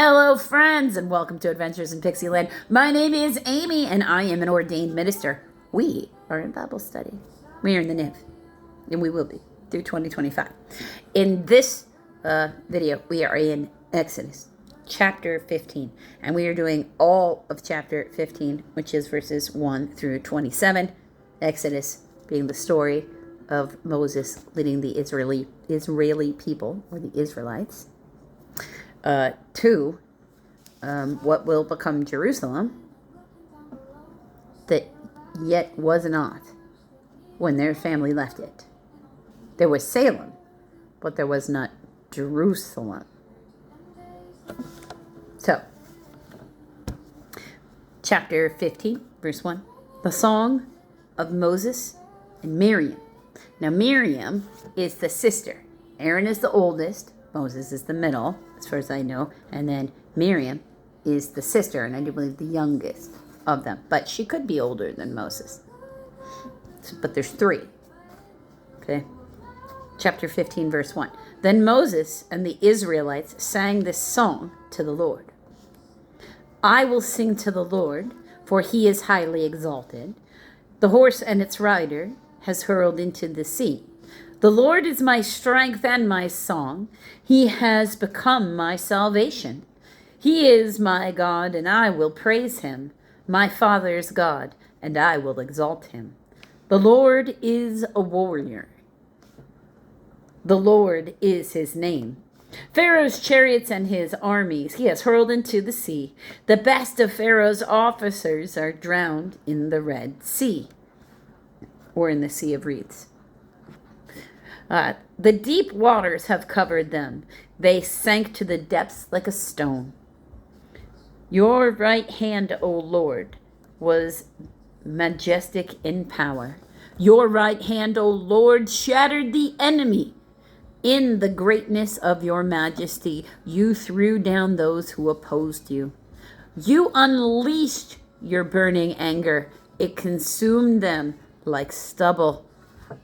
Hello, friends, and welcome to Adventures in Pixieland. My name is Amy, and I am an ordained minister. We are in Bible study. We are in the NIV, and we will be through 2025. In this video, we are in Exodus chapter 15, and we are doing all of chapter 15, which is verses 1 through 27. Exodus being the story of Moses leading the Israeli people, or the Israelites, to what will become Jerusalem, that yet was not when their family left it. There was Salem, but there was not Jerusalem. So, chapter 15, verse 1, the song of Moses and Miriam. Now, Miriam is the sister. Aaron is the oldest. Moses is the middle, as far as I know. And then Miriam is the sister, and I do believe the youngest of them. But she could be older than Moses. But there's three. Okay. Chapter 15, verse 1. Then Moses and the Israelites sang this song to the Lord. I will sing to the Lord, for he is highly exalted. The horse and its rider has hurled into the sea. The Lord is my strength and my song. He has become my salvation. He is my God, and I will praise him, my Father's God, and I will exalt him. The Lord is a warrior. The Lord is his name. Pharaoh's chariots and his armies he has hurled into the sea. The best of Pharaoh's officers are drowned in the Red Sea, or in the Sea of Reeds. The deep waters have covered them. They sank to the depths like a stone. Your right hand, O Lord, was majestic in power. Your right hand, O Lord, shattered the enemy. In the greatness of your majesty, you threw down those who opposed you. You unleashed your burning anger. It consumed them like stubble.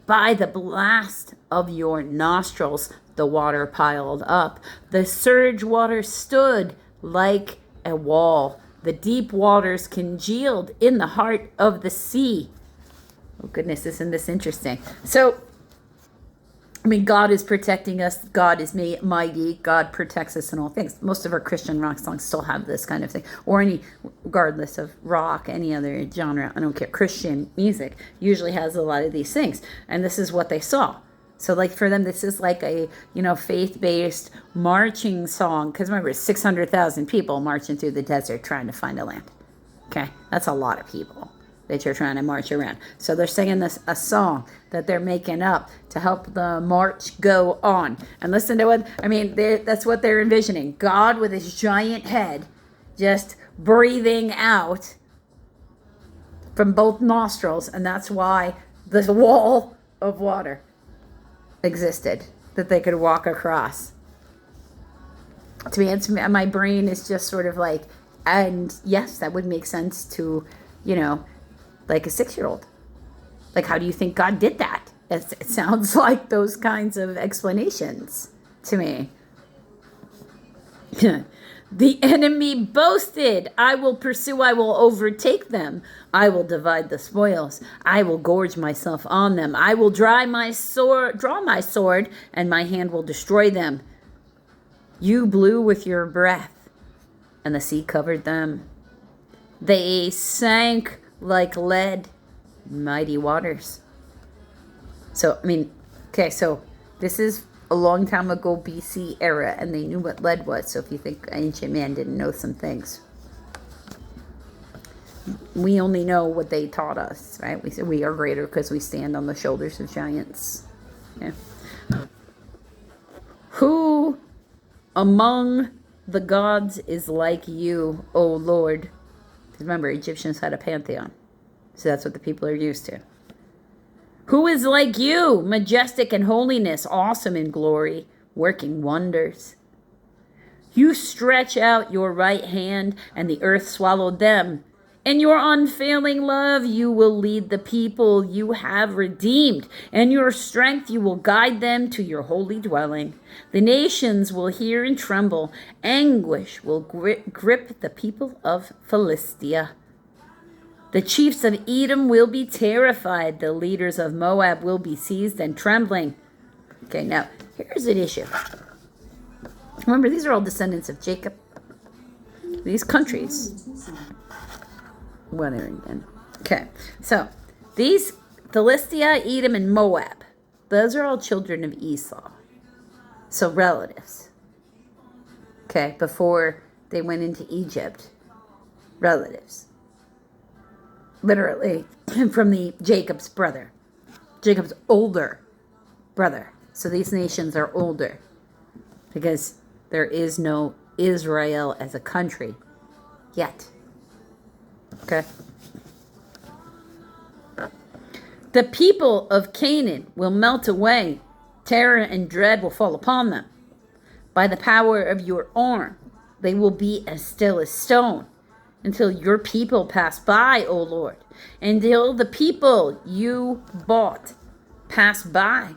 By the blast of your nostrils, the water piled up. The surge water stood like a wall. The deep waters congealed in the heart of the sea. Oh, goodness, isn't this interesting? So, God is protecting us. God is mighty. God protects us in all things. Most of our Christian rock songs still have this kind of thing. Or regardless of rock, any other genre, I don't care. Christian music usually has a lot of these things. And this is what they saw. So, like, for them, this is like a, faith-based marching song. Because remember, 600,000 people marching through the desert trying to find a land. Okay? That's a lot of people that you're trying to march around. So they're singing a song that they're making up to help the march go on. And listen to what, that's what they're envisioning. God with his giant head just breathing out from both nostrils. And that's why this wall of water existed, that they could walk across. To me, my brain is just sort of like, and yes, that would make sense to, like a 6-year-old. Like, how do you think God did that? It sounds like those kinds of explanations to me. The enemy boasted, I will pursue, I will overtake them. I will divide the spoils. I will gorge myself on them. I will draw my sword, and my hand will destroy them. You blew with your breath, and the sea covered them. They sank like lead, mighty waters. So, so this is a long time ago BC era, and they knew what lead was. So if you think ancient man didn't know some things, we only know what they taught us, right? We say we are greater because we stand on the shoulders of giants. Yeah. Who among the gods is like you, O Lord? Remember, Egyptians had a pantheon. So that's what the people are used to. Who is like you, majestic in holiness, awesome in glory, working wonders? You stretch out your right hand, and the earth swallowed them. In your unfailing love, you will lead the people you have redeemed. In your strength, you will guide them to your holy dwelling. The nations will hear and tremble. Anguish will grip the people of Philistia. The chiefs of Edom will be terrified. The leaders of Moab will be seized and trembling. Okay, now, here's an issue. Remember, these are all descendants of Jacob. These countries. Okay, so these Philistia, Edom, and Moab, those are all children of Esau. So relatives. Okay, before they went into Egypt, relatives. Literally from the Jacob's brother. Jacob's older brother. So these nations are older because there is no Israel as a country yet. Okay. The people of Canaan will melt away. Terror and dread will fall upon them. By the power of your arm, they will be as still as stone until your people pass by, O Lord. Until the people you bought pass by.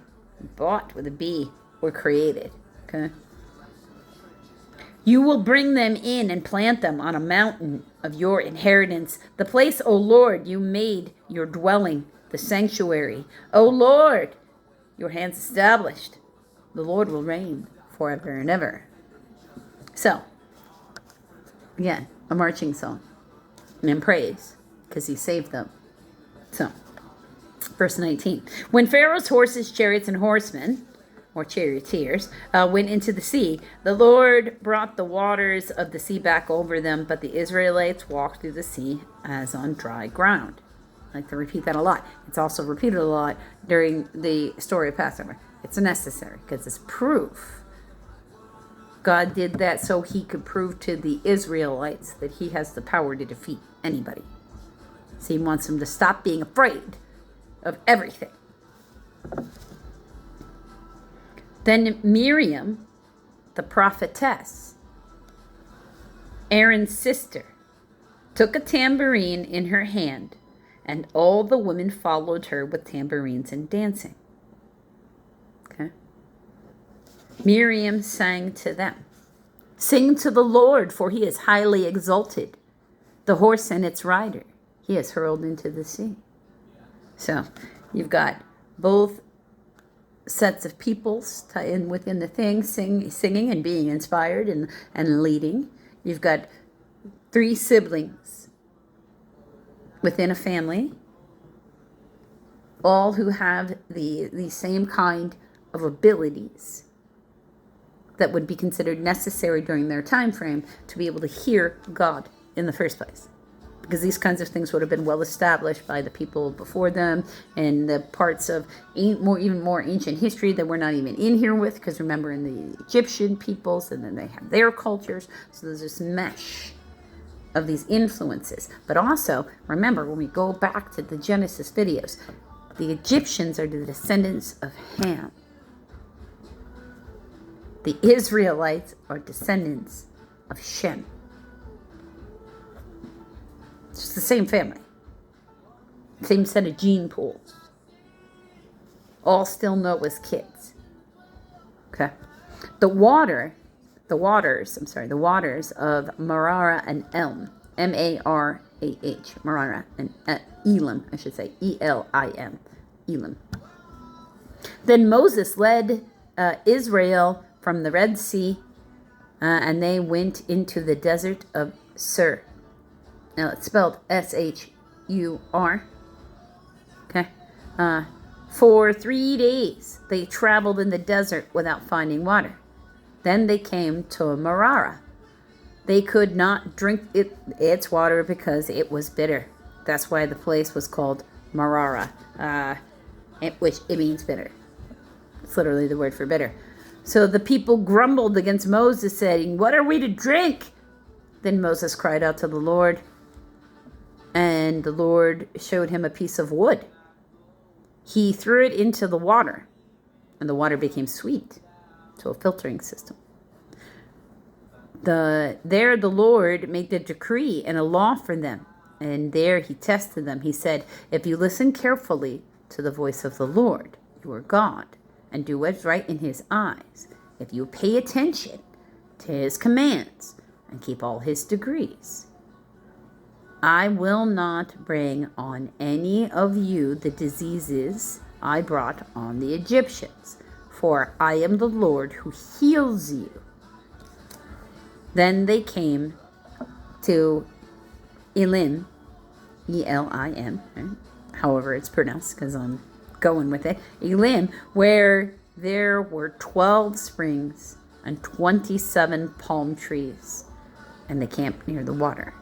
Bought with a B or created. Okay. You will bring them in and plant them on a mountain of your inheritance, the place, O Lord, you made your dwelling, the sanctuary. O Lord, your hands established. The Lord will reign forever and ever. So, again, a marching song and in praise because he saved them. So, verse 19. When Pharaoh's horses, chariots, and horsemen, or charioteers, went into the sea, the Lord brought the waters of the sea back over them, but the Israelites walked through the sea as on dry ground. I like to repeat that a lot. It's also repeated a lot during the story of Passover. It's necessary because it's proof. God did that so he could prove to the Israelites that he has the power to defeat anybody. So he wants them to stop being afraid of everything. Then Miriam, the prophetess, Aaron's sister, took a tambourine in her hand, and all the women followed her with tambourines and dancing. Okay. Miriam sang to them, "Sing to the Lord, for he is highly exalted. The horse and its rider he has hurled into the sea." So you've got both sets of peoples in within the thing, singing and being inspired and leading. You've got three siblings within a family, all who have the same kind of abilities that would be considered necessary during their time frame to be able to hear God in the first place. Because these kinds of things would have been well established by the people before them, and the parts of even more ancient history that we're not even in here with, because remember in the Egyptian peoples, and then they have their cultures, so there's this mesh of these influences. But also, remember, when we go back to the Genesis videos, the Egyptians are the descendants of Ham. The Israelites are descendants of Shem. It's the same family. Same set of gene pools. All still Noah's kids. Okay. The waters of Marah and Elm, M-A-R-A-H, Marah and Elim, I should say, E-L-I-M, Elim. Then Moses led Israel from the Red Sea, and they went into the desert of Sur. Now it's spelled S-H-U-R. Okay. For 3 days they traveled in the desert without finding water. Then they came to Marah. They could not drink its water because it was bitter. That's why the place was called Marah, which it means bitter. It's literally the word for bitter. So the people grumbled against Moses, saying, "What are we to drink?" Then Moses cried out to the Lord, and the Lord showed him a piece of wood. He threw it into the water, and the water became sweet, to a filtering system. There the Lord made a decree and a law for them. And there he tested them. He said, if you listen carefully to the voice of the Lord, your God, and do what's right in his eyes, if you pay attention to his commands and keep all his decrees, I will not bring on any of you the diseases I brought on the Egyptians, for I am the Lord who heals you. Then they came to Elim, E-L-I-M, right? However it's pronounced, because I'm going with it. Elim, where there were 12 springs and 27 palm trees, and they camped near the water.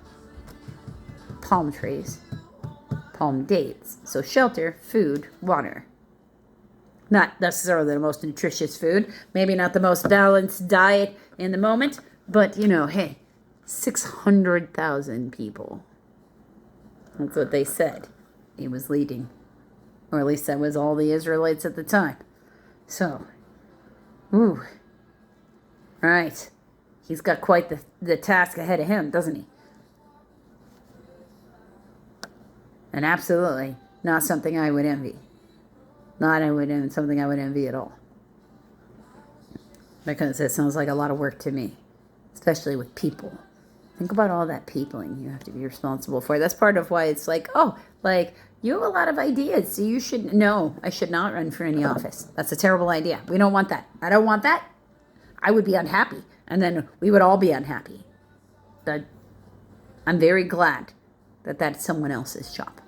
Palm trees, palm dates. So shelter, food, water. Not necessarily the most nutritious food, maybe not the most balanced diet in the moment, but hey, 600,000 people. That's what they said he was leading. Or at least that was all the Israelites at the time. So, right. He's got quite the task ahead of him, doesn't he? And absolutely not something I would envy. Something I would envy at all. Because it sounds like a lot of work to me, especially with people. Think about all that peopling you have to be responsible for. That's part of why it's like, you have a lot of ideas, so you should know I should not run for any office. That's a terrible idea. We don't want that. I don't want that. I would be unhappy, and then we would all be unhappy. But I'm very glad that that's someone else's job.